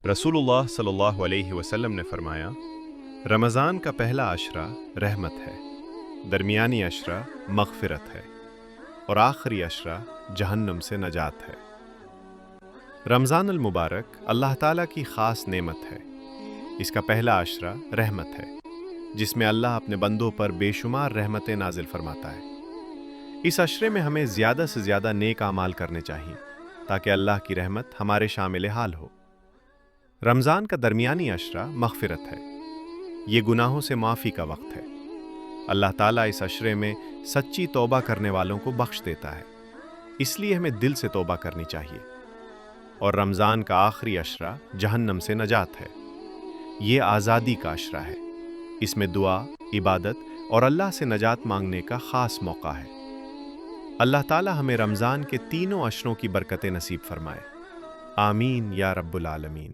रसूलुल्लाह सल्लल्लाहु अलैहि वसल्लम ने फरमाया, रमज़ान का पहला अशरा रहमत है, दरमियानी अशरा मग़फ़िरत है और आखिरी अशरा जहन्नम से नजात है। रमज़ान अल मुबारक अल्लाह ताला की ख़ास नेमत है। इसका पहला अशरा रहमत है, जिसमें अल्लाह अपने बंदों पर बेशुमार रहमतें नाजिल फरमाता है। इस अशरे में हमें ज़्यादा से ज़्यादा नेक आमाल करने चाहिए ताकि अल्लाह की रहमत हमारे शामिल हाल हो। रमज़ान का दरमियानी अशरा मग़फ़िरत है। ये गुनाहों से माफ़ी का वक्त है। अल्लाह ताला इस अशरे में सच्ची तौबा करने वालों को बख्श देता है, इसलिए हमें दिल से तौबा करनी चाहिए। और रमज़ान का आखिरी अशरा जहन्नम से नजात है। ये आज़ादी का अशरा है। इसमें दुआ, इबादत और अल्लाह से नजात मांगने का ख़ास मौका है। अल्लाह ताला हमें रमज़ान के तीनों अशरों की बरकतें नसीब फरमाए। आमीन या रब्बुल आलमीन।